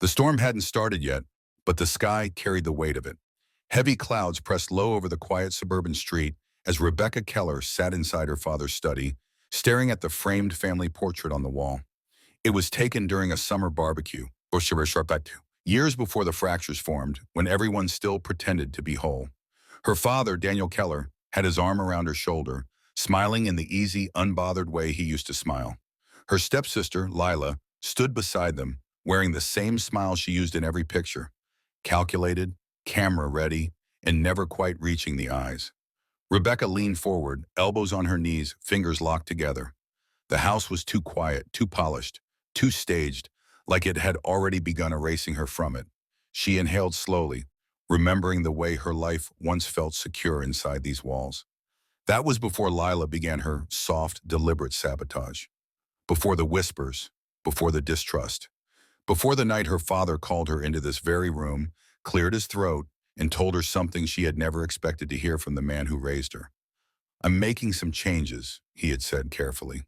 The storm hadn't started yet, but the sky carried the weight of it. Heavy clouds pressed low over the quiet suburban street as Rebecca Keller sat inside her father's study, staring at the framed family portrait on the wall. It was taken during a summer barbecue, or years before the fractures formed, when everyone still pretended to be whole. Her father, Daniel Keller, had his arm around her shoulder, smiling in the easy, unbothered way he used to smile. Her stepsister, Lila, stood beside them, wearing the same smile she used in every picture, calculated, camera-ready, and never quite reaching the eyes. Rebecca leaned forward, elbows on her knees, fingers locked together. The house was too quiet, too polished, too staged, like it had already begun erasing her from it. She inhaled slowly, remembering the way her life once felt secure inside these walls. That was before Lila began her soft, deliberate sabotage. Before the whispers, before the distrust. Before the night her father called her into this very room, cleared his throat, and told her something she had never expected to hear from the man who raised her. "I'm making some changes," he had said carefully.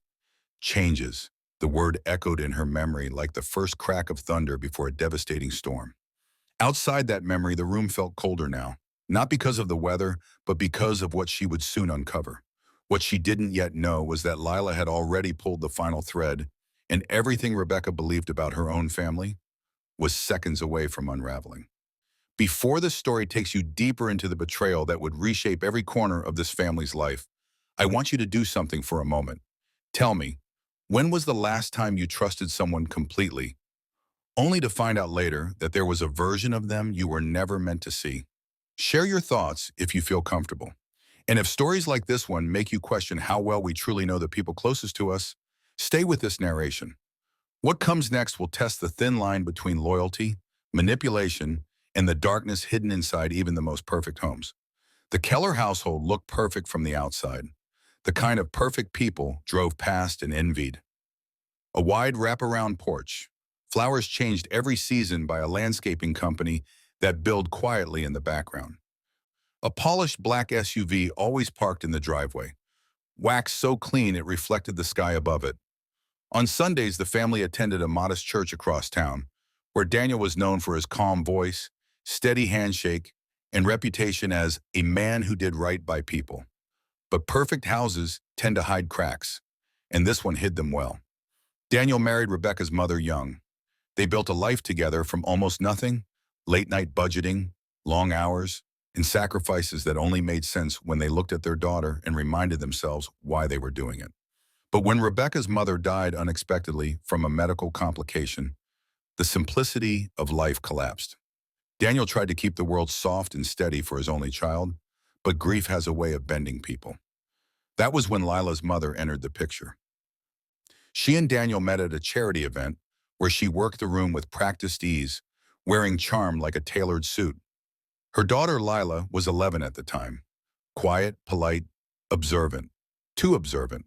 Changes. The word echoed in her memory like the first crack of thunder before a devastating storm. Outside that memory, the room felt colder now, not because of the weather, but because of what she would soon uncover. What she didn't yet know was that Lila had already pulled the final thread, and everything Rebecca believed about her own family was seconds away from unraveling. Before this story takes you deeper into the betrayal that would reshape every corner of this family's life, I want you to do something for a moment. Tell me, when was the last time you trusted someone completely, only to find out later that there was a version of them you were never meant to see? Share your thoughts if you feel comfortable. And if stories like this one make you question how well we truly know the people closest to us, stay with this narration. What comes next will test the thin line between loyalty, manipulation, and the darkness hidden inside even the most perfect homes. The Keller household looked perfect from the outside. The kind of perfect people drove past and envied. A wide wraparound porch. Flowers changed every season by a landscaping company that built quietly in the background. A polished black SUV always parked in the driveway, waxed so clean it reflected the sky above it. On Sundays, the family attended a modest church across town, where Daniel was known for his calm voice, steady handshake, and reputation as a man who did right by people. But perfect houses tend to hide cracks, and this one hid them well. Daniel married Rebecca's mother young. They built a life together from almost nothing, late-night budgeting, long hours, and sacrifices that only made sense when they looked at their daughter and reminded themselves why they were doing it. But when Rebecca's mother died unexpectedly from a medical complication, the simplicity of life collapsed. Daniel tried to keep the world soft and steady for his only child, but grief has a way of bending people. That was when Lila's mother entered the picture. She and Daniel met at a charity event where she worked the room with practiced ease, wearing charm like a tailored suit. Her daughter Lila was 11 at the time, quiet, polite, observant, too observant,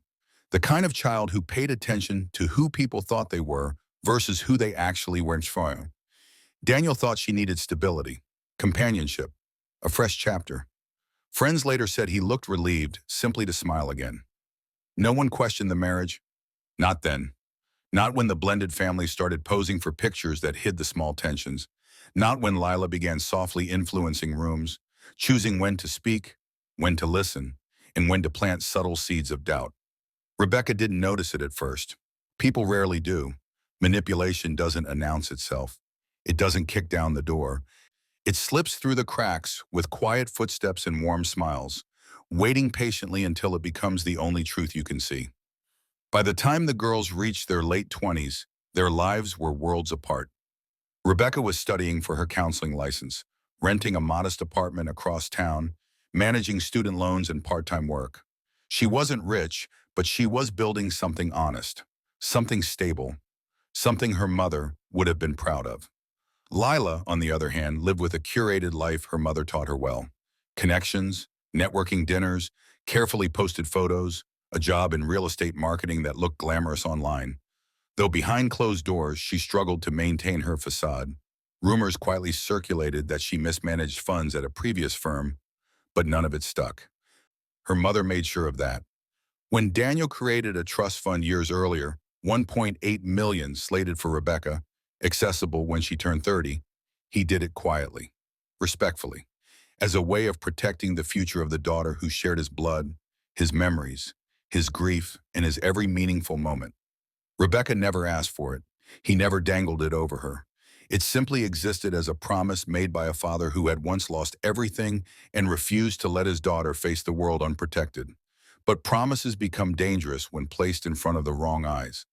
the kind of child who paid attention to who people thought they were versus who they actually were. Daniel thought she needed stability, companionship, a fresh chapter. Friends later said he looked relieved simply to smile again. No one questioned the marriage. Not then. Not when the blended family started posing for pictures that hid the small tensions. Not when Lila began softly influencing rooms, choosing when to speak, when to listen, and when to plant subtle seeds of doubt. Rebecca didn't notice it at first. People rarely do. Manipulation doesn't announce itself. It doesn't kick down the door. It slips through the cracks with quiet footsteps and warm smiles, waiting patiently until it becomes the only truth you can see. By the time the girls reached their late 20s, their lives were worlds apart. Rebecca was studying for her counseling license, renting a modest apartment across town, managing student loans and part-time work. She wasn't rich, but she was building something honest, something stable, something her mother would have been proud of. Lila, on the other hand, lived with a curated life her mother taught her well. Connections, networking dinners, carefully posted photos, a job in real estate marketing that looked glamorous online. Though behind closed doors, she struggled to maintain her facade. Rumors quietly circulated that she mismanaged funds at a previous firm, but none of it stuck. Her mother made sure of that. When Daniel created a trust fund years earlier, 1.8 million slated for Rebecca, Accessible when she turned 30, he did it quietly, respectfully, as a way of protecting the future of the daughter who shared his blood, his memories, his grief, and his every meaningful moment. Rebecca never asked for it. He never dangled it over her. It simply existed as a promise made by a father who had once lost everything and refused to let his daughter face the world unprotected. But promises become dangerous when placed in front of the wrong eyes.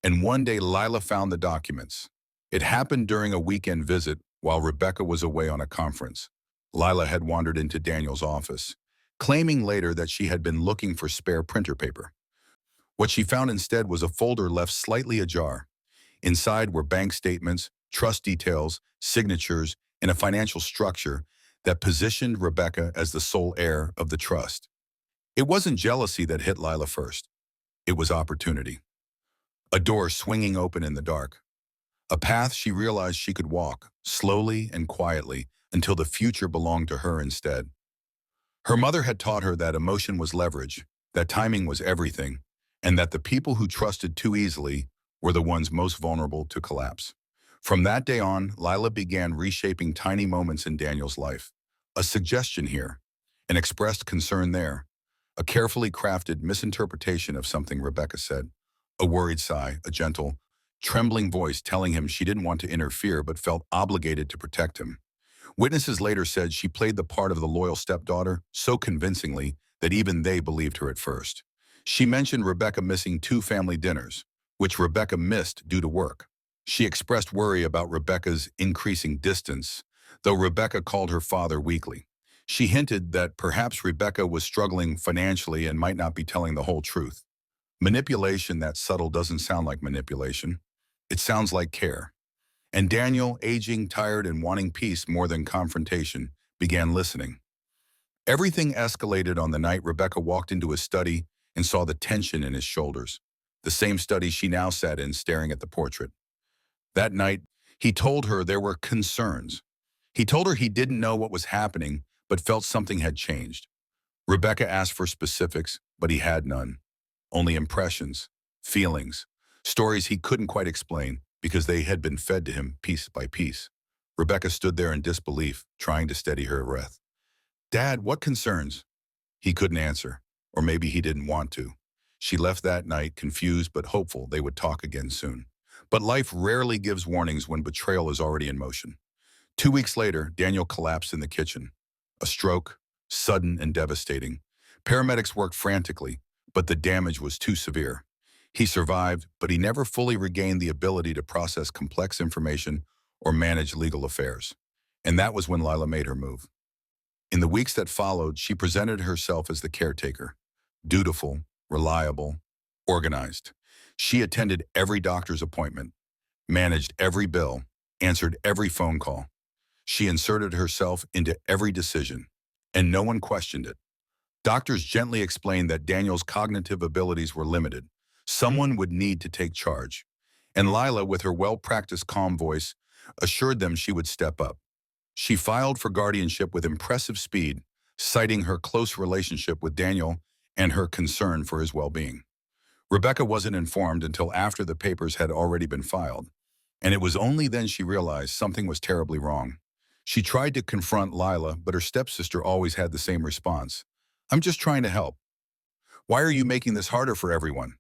And one day Lila found the documents. It happened during a weekend visit while Rebecca was away on a conference. Lila had wandered into Daniel's office, claiming later that she had been looking for spare printer paper. What she found instead was a folder left slightly ajar. Inside were bank statements, trust details, signatures, and a financial structure that positioned Rebecca as the sole heir of the trust. It wasn't jealousy that hit Lila first. It was opportunity. A door swinging open in the dark. A path she realized she could walk, slowly and quietly, until the future belonged to her instead. Her mother had taught her that emotion was leverage, that timing was everything, and that the people who trusted too easily were the ones most vulnerable to collapse. From that day on, Lila began reshaping tiny moments in Daniel's life. A suggestion here, an expressed concern there, a carefully crafted misinterpretation of something Rebecca said, a worried sigh, a gentle, trembling voice telling him she didn't want to interfere but felt obligated to protect him. Witnesses later said she played the part of the loyal stepdaughter so convincingly that even they believed her at first. She mentioned Rebecca missing 2 family dinners, which Rebecca missed due to work. She expressed worry about Rebecca's increasing distance, though Rebecca called her father weakly. She hinted that perhaps Rebecca was struggling financially and might not be telling the whole truth. Manipulation that subtle doesn't sound like manipulation. It sounds like care. And Daniel, aging, tired, and wanting peace more than confrontation, began listening. Everything escalated on the night Rebecca walked into his study and saw the tension in his shoulders, the same study she now sat in staring at the portrait. That night, he told her there were concerns. He told her he didn't know what was happening, but felt something had changed. Rebecca asked for specifics, but he had none. Only impressions, feelings, stories he couldn't quite explain because they had been fed to him piece by piece. Rebecca stood there in disbelief, trying to steady her breath. "Dad, what concerns?" He couldn't answer, or maybe he didn't want to. She left that night, confused but hopeful they would talk again soon. But life rarely gives warnings when betrayal is already in motion. 2 weeks later, Daniel collapsed in the kitchen. A stroke, sudden and devastating. Paramedics worked frantically, but the damage was too severe. He survived, but he never fully regained the ability to process complex information or manage legal affairs. And that was when Lila made her move. In the weeks that followed, she presented herself as the caretaker, dutiful, reliable, organized. She attended every doctor's appointment, managed every bill, answered every phone call. She inserted herself into every decision, and no one questioned it. Doctors gently explained that Daniel's cognitive abilities were limited. Someone would need to take charge. And Lila, with her well-practiced calm voice, assured them she would step up. She filed for guardianship with impressive speed, citing her close relationship with Daniel and her concern for his well-being. Rebecca wasn't informed until after the papers had already been filed, and it was only then she realized something was terribly wrong. She tried to confront Lila, but her stepsister always had the same response. "I'm just trying to help. Why are you making this harder for everyone?"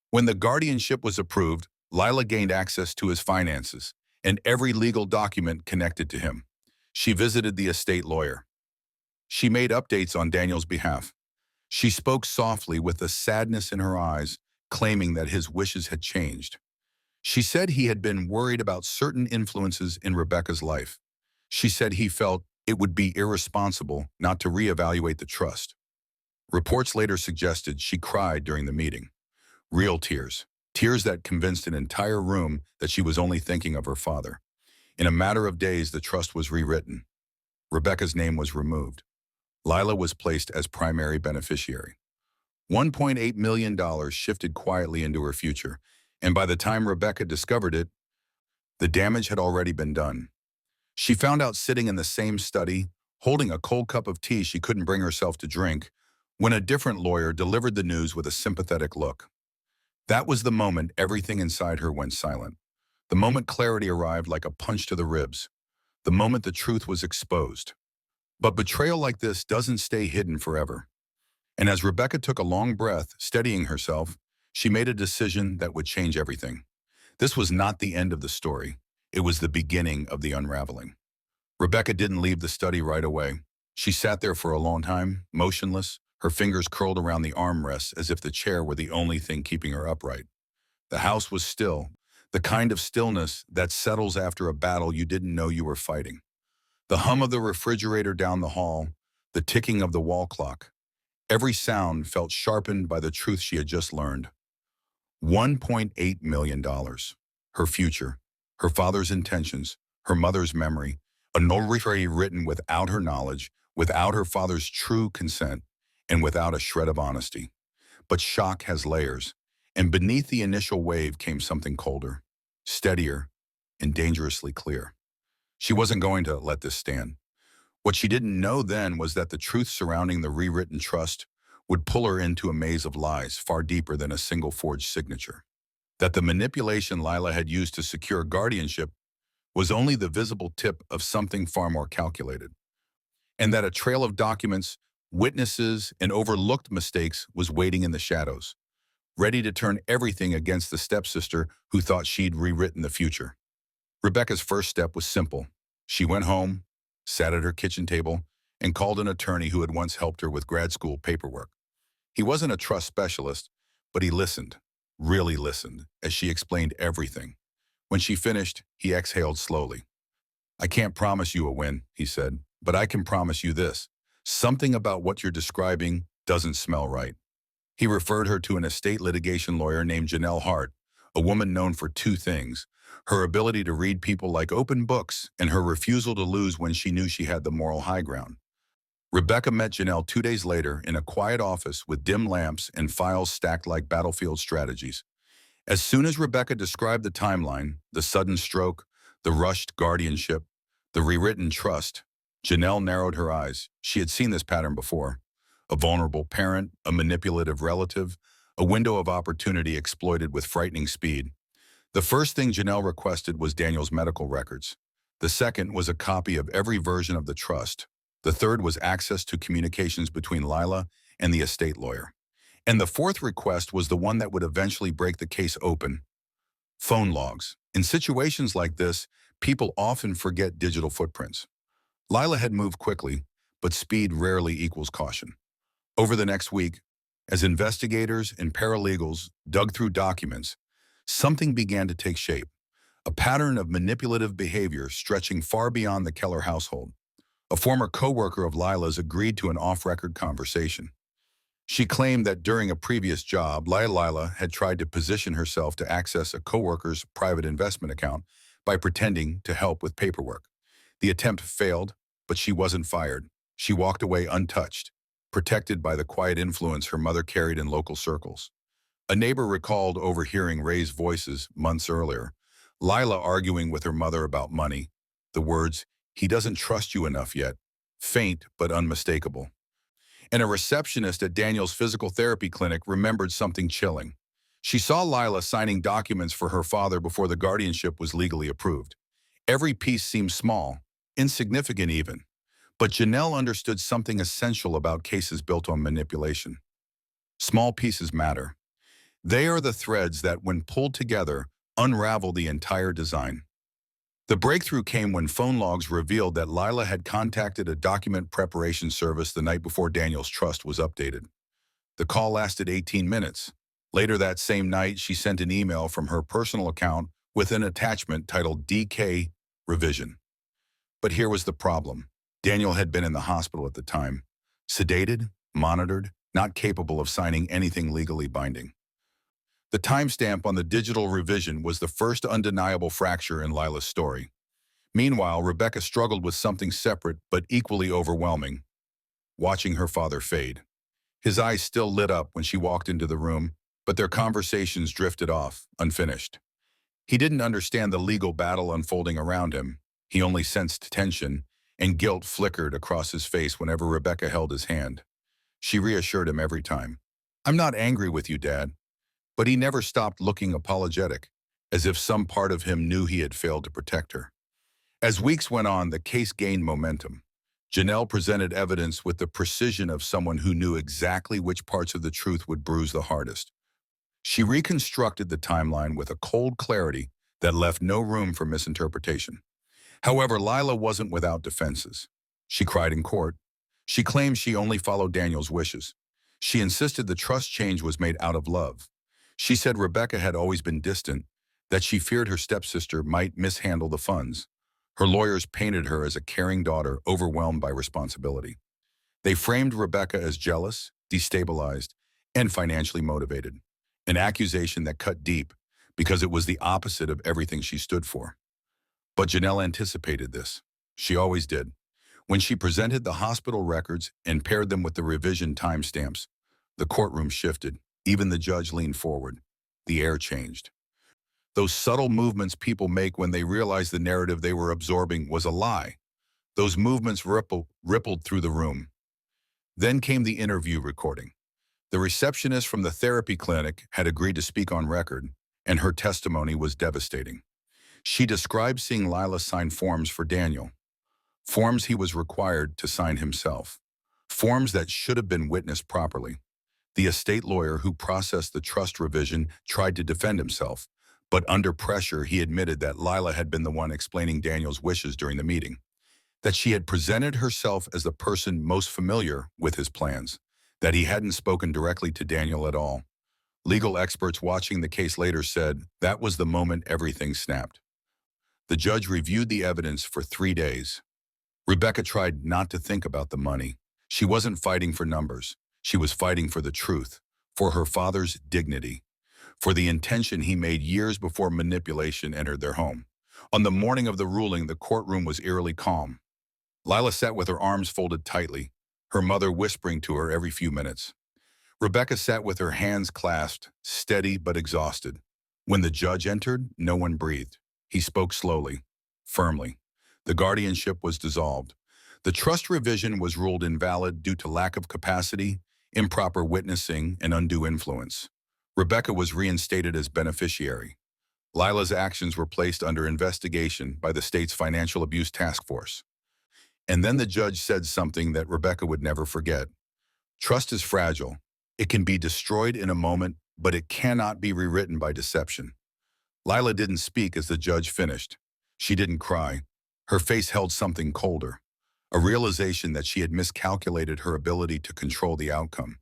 When the guardianship was approved, Lila gained access to his finances and every legal document connected to him. She visited the estate lawyer. She made updates on Daniel's behalf. She spoke softly with a sadness in her eyes, claiming that his wishes had changed. She said he had been worried about certain influences in Rebecca's life. She said he felt it would be irresponsible not to reevaluate the trust. Reports later suggested she cried during the meeting. Real tears. Tears that convinced an entire room that she was only thinking of her father. In a matter of days, the trust was rewritten. Rebecca's name was removed. Lila was placed as primary beneficiary. $1.8 million shifted quietly into her future, and by the time Rebecca discovered it, the damage had already been done. She found out sitting in the same study, holding a cold cup of tea she couldn't bring herself to drink, when a different lawyer delivered the news with a sympathetic look. That was the moment everything inside her went silent. The moment clarity arrived like a punch to the ribs. The moment the truth was exposed. But betrayal like this doesn't stay hidden forever. And as Rebecca took a long breath, steadying herself, she made a decision that would change everything. This was not the end of the story. It was the beginning of the unraveling. Rebecca didn't leave the study right away. She sat there for a long time, motionless, her fingers curled around the armrests as if the chair were the only thing keeping her upright. The house was still, the kind of stillness that settles after a battle you didn't know you were fighting. The hum of the refrigerator down the hall, the ticking of the wall clock. Every sound felt sharpened by the truth she had just learned. $1.8 million. Her future, her father's intentions, her mother's memory, a narration written without her knowledge, without her father's true consent, and without a shred of honesty. But shock has layers, and beneath the initial wave came something colder, steadier, and dangerously clear. She wasn't going to let this stand. What she didn't know then was that the truth surrounding the rewritten trust would pull her into a maze of lies far deeper than a single forged signature. That the manipulation Lila had used to secure guardianship was only the visible tip of something far more calculated. And that a trail of documents, witnesses, and overlooked mistakes was waiting in the shadows, ready to turn everything against the stepsister who thought she'd rewritten the future. Rebecca's first step was simple. She went home, sat at her kitchen table, and called an attorney who had once helped her with grad school paperwork. He wasn't a trust specialist, but he listened, really listened, as she explained everything. When she finished, he exhaled slowly. "I can't promise you a win," he said, "but I can promise you this. Something about what you're describing doesn't smell right." He referred her to an estate litigation lawyer named Janelle Hart, a woman known for two things: her ability to read people like open books and her refusal to lose when she knew she had the moral high ground. Rebecca met Janelle 2 days later in a quiet office with dim lamps and files stacked like battlefield strategies. As soon as Rebecca described the timeline, the sudden stroke, the rushed guardianship, the rewritten trust, Janelle narrowed her eyes. She had seen this pattern before. A vulnerable parent, a manipulative relative, a window of opportunity exploited with frightening speed. The first thing Janelle requested was Daniel's medical records. The second was a copy of every version of the trust. The third was access to communications between Lila and the estate lawyer. And the fourth request was the one that would eventually break the case open: phone logs. In situations like this, people often forget digital footprints. Lila had moved quickly, but speed rarely equals caution. Over the next week, as investigators and paralegals dug through documents, something began to take shape, a pattern of manipulative behavior stretching far beyond the Keller household. A former co-worker of Lila's agreed to an off-record conversation. She claimed that during a previous job, Lila had tried to position herself to access a co-worker's private investment account by pretending to help with paperwork. The attempt failed, but she wasn't fired. She walked away untouched, protected by the quiet influence her mother carried in local circles. A neighbor recalled overhearing raised voices months earlier, Lila arguing with her mother about money. The words, "He doesn't trust you enough yet," faint but unmistakable. And a receptionist at Daniel's physical therapy clinic remembered something chilling. She saw Lila signing documents for her father before the guardianship was legally approved. Every piece seemed small, insignificant even. But Janelle understood something essential about cases built on manipulation. Small pieces matter. They are the threads that, when pulled together, unravel the entire design. The breakthrough came when phone logs revealed that Lila had contacted a document preparation service the night before Daniel's trust was updated. The call lasted 18 minutes. Later that same night, she sent an email from her personal account with an attachment titled DK Revision. But here was the problem. Daniel had been in the hospital at the time, sedated, monitored, not capable of signing anything legally binding. The timestamp on the digital revision was the first undeniable fracture in Lila's story. Meanwhile, Rebecca struggled with something separate but equally overwhelming: watching her father fade. His eyes still lit up when she walked into the room, but their conversations drifted off, unfinished. He didn't understand the legal battle unfolding around him. He only sensed tension, and guilt flickered across his face whenever Rebecca held his hand. She reassured him every time. "I'm not angry with you, Dad." But he never stopped looking apologetic. as if some part of him knew he had failed to protect her. As weeks went on, the case gained momentum. Janelle presented evidence with the precision of someone who knew exactly which parts of the truth would bruise the hardest. She reconstructed the timeline with a cold clarity that left no room for misinterpretation. However, Lila wasn't without defenses. She cried in court. She claimed she only followed Daniel's wishes. She insisted the trust change was made out of love. She said Rebecca had always been distant, that she feared her stepsister might mishandle the funds. Her lawyers painted her as a caring daughter overwhelmed by responsibility. They framed Rebecca as jealous, destabilized, and financially motivated, an accusation that cut deep because it was the opposite of everything she stood for. But Janelle anticipated this. She always did. When she presented the hospital records and paired them with the revision timestamps, the courtroom shifted. Even the judge leaned forward. The air changed. Those subtle movements people make when they realize the narrative they were absorbing was a lie. Those movements rippled through the room. Then came the interview recording. The receptionist from the therapy clinic had agreed to speak on record, and her testimony was devastating. She described seeing Lila sign forms for Daniel, forms he was required to sign himself, forms that should have been witnessed properly. The estate lawyer who processed the trust revision tried to defend himself, but under pressure he admitted that Lila had been the one explaining Daniel's wishes during the meeting, that she had presented herself as the person most familiar with his plans, that he hadn't spoken directly to Daniel at all. Legal experts watching the case later said that was the moment everything snapped. The judge reviewed the evidence for 3 days. Rebecca tried not to think about the money. She wasn't fighting for numbers. She was fighting for the truth, for her father's dignity, for the intention he made years before manipulation entered their home. On the morning of the ruling, the courtroom was eerily calm. Lila sat with her arms folded tightly, her mother whispering to her every few minutes. Rebecca sat with her hands clasped, steady but exhausted. When the judge entered, no one breathed. He spoke slowly, firmly. The guardianship was dissolved. The trust revision was ruled invalid due to lack of capacity, improper witnessing, and undue influence. Rebecca was reinstated as beneficiary. Lila's actions were placed under investigation by the state's Financial Abuse Task Force. And then the judge said something that Rebecca would never forget. Trust is fragile. It can be destroyed in a moment, but it cannot be rewritten by deception. Lila didn't speak as the judge finished. She didn't cry. Her face held something colder, a realization that she had miscalculated her ability to control the outcome.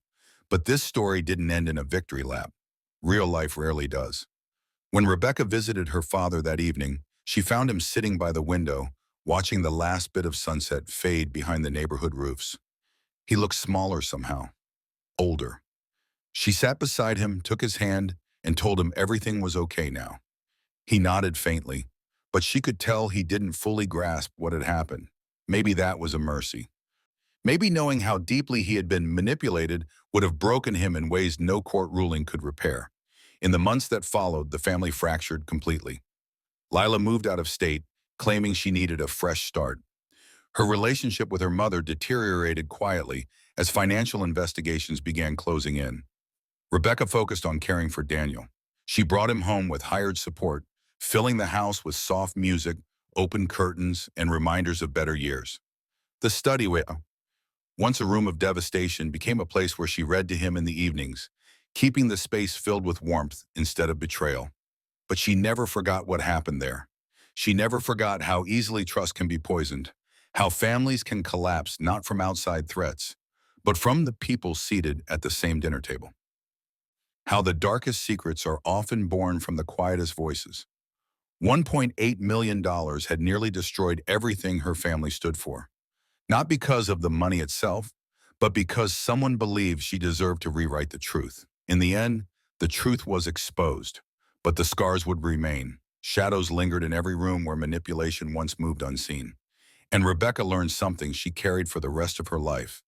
But this story didn't end in a victory lap. Real life rarely does. When Rebecca visited her father that evening, she found him sitting by the window, watching the last bit of sunset fade behind the neighborhood roofs. He looked smaller somehow, older. She sat beside him, took his hand, and told him everything was okay now. He nodded faintly, but she could tell he didn't fully grasp what had happened. Maybe that was a mercy. Maybe knowing how deeply he had been manipulated would have broken him in ways no court ruling could repair. In the months that followed, the family fractured completely. Lila moved out of state, claiming she needed a fresh start. Her relationship with her mother deteriorated quietly as financial investigations began closing in. Rebecca focused on caring for Daniel. She brought him home with hired support, filling the house with soft music, open curtains, and reminders of better years. The study, once a room of devastation, became a place where she read to him in the evenings, keeping the space filled with warmth instead of betrayal. But she never forgot what happened there. She never forgot how easily trust can be poisoned, how families can collapse not from outside threats, but from the people seated at the same dinner table. How the darkest secrets are often born from the quietest voices. $1.8 million had nearly destroyed everything her family stood for. Not because of the money itself, but because someone believed she deserved to rewrite the truth. In the end, the truth was exposed, but the scars would remain. Shadows lingered in every room where manipulation once moved unseen. And Rebecca learned something she carried for the rest of her life.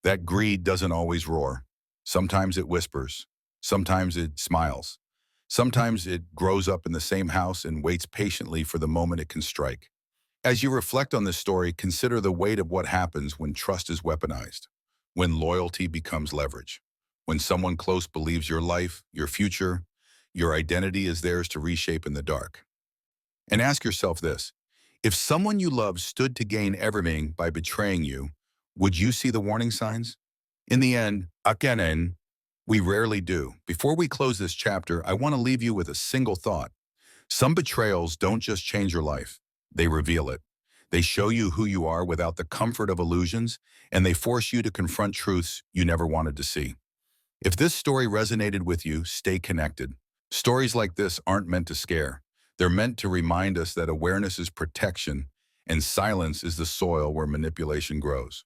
That greed doesn't always roar. Sometimes it whispers. Sometimes it smiles. Sometimes it grows up in the same house and waits patiently for the moment it can strike. As you reflect on this story, consider the weight of what happens when trust is weaponized, when loyalty becomes leverage, when someone close believes your life, your future, Your identity is theirs to reshape in the dark. And ask yourself this. If someone you love stood to gain everything by betraying you, would you see the warning signs? In the end, again, we rarely do. Before we close this chapter, I want to leave you with a single thought. Some betrayals don't just change your life, they reveal it. They show you who you are without the comfort of illusions, and they force you to confront truths you never wanted to see. If this story resonated with you, stay connected. Stories like this aren't meant to scare. They're meant to remind us that awareness is protection, and silence is the soil where manipulation grows.